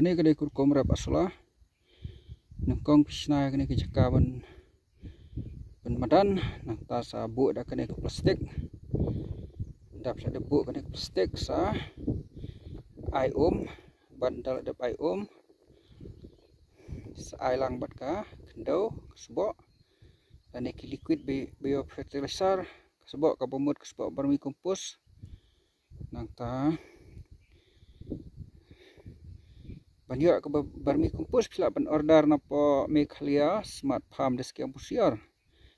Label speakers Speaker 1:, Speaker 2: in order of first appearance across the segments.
Speaker 1: kene kene kur komra basula nangkong pisna kene ke jakaban madan nang ta sa bu da kene ke plastik dap sa debu kene ke plastik sa ai bandal dap ai sa ai lang bat ka kendo sebo dan iki liquid biofertilizer sebo ka bomot sebo vermicompost nang ta banyak ke vermicompost pila ban order na po Meghalaya Smart Farm deskiang pusiar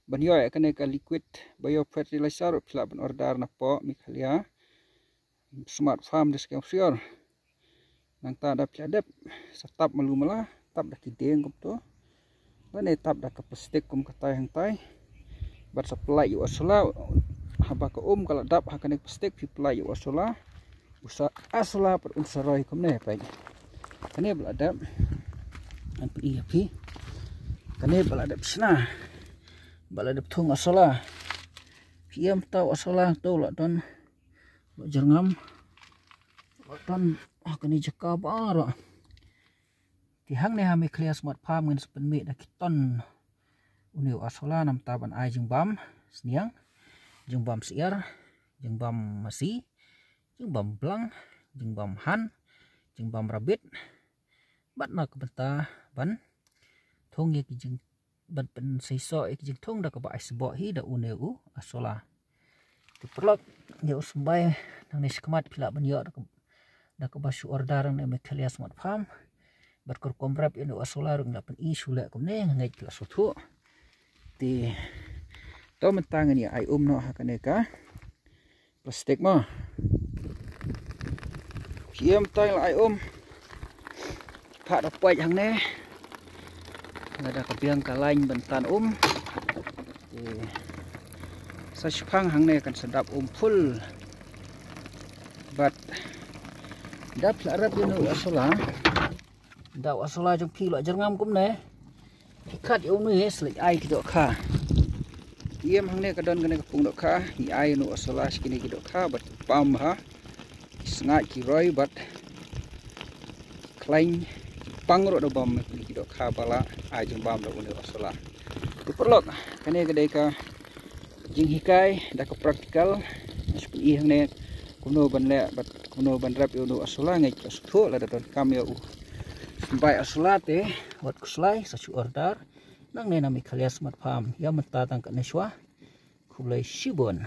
Speaker 1: banyak kene ka liquid biofertilizer pila ban order na po Meghalaya Smart Farm deskiang pusiar nang ta ada pila dep setap malumala tap dah kideng kum tu bane tap dah ke plastik kum katai hang tai bat supply yu asula haba ka kalau dap hakane plastik supply yu asula usa asula per unsarai kum ne pai kane beladap an pi api kane beladap sna beladap thung asala piam tau asala tu la don jerngam don kane jaka bara tihang ne ha Meghalaya Smart Farm ngan sepen me da kiton uniu asala nam taban ai jengbam sniang jengbam siar jengbam masi jengbam blang jengbam han jengbam rabit bat na ka benta ban thong ye ki jeng bat pen seiso ek jeng thong da ka ba isbo hi da uniu asala ti perlok ye usbai nang ne skmat pila ban yo da ka basu order ne Meghalaya Smart Farm berkur komprap ini asola rung dapat isu lek kumne ngai kelas sutu ti to mentangan ya ai no hakaneka plastik mah kiam tai la ai pak dapat hang ne ada kebiang kalain bentan ti sashpang hang ne kan sedap full but dap larap ini asola daw asala jong pi lo jerngam kum ne ikat yo ne slek ai ki do kha iem hang ne kadon kene kapung do kha hi ai no asala skini ki do kha bat pam ha sngai ki roi bat klain pangro do bam ki do kha bala ai jong bam do ne asala tu perlok kene kedai ka jing hikai da ka praktikal i hang ne kuno ban le bat kuno ban rap yo no asala ngai ka su la da kam yo sampai asulate buat kuslai sacu order nang nena Meghalaya Smart Farm ya mentatang ke neswa kulai shibon.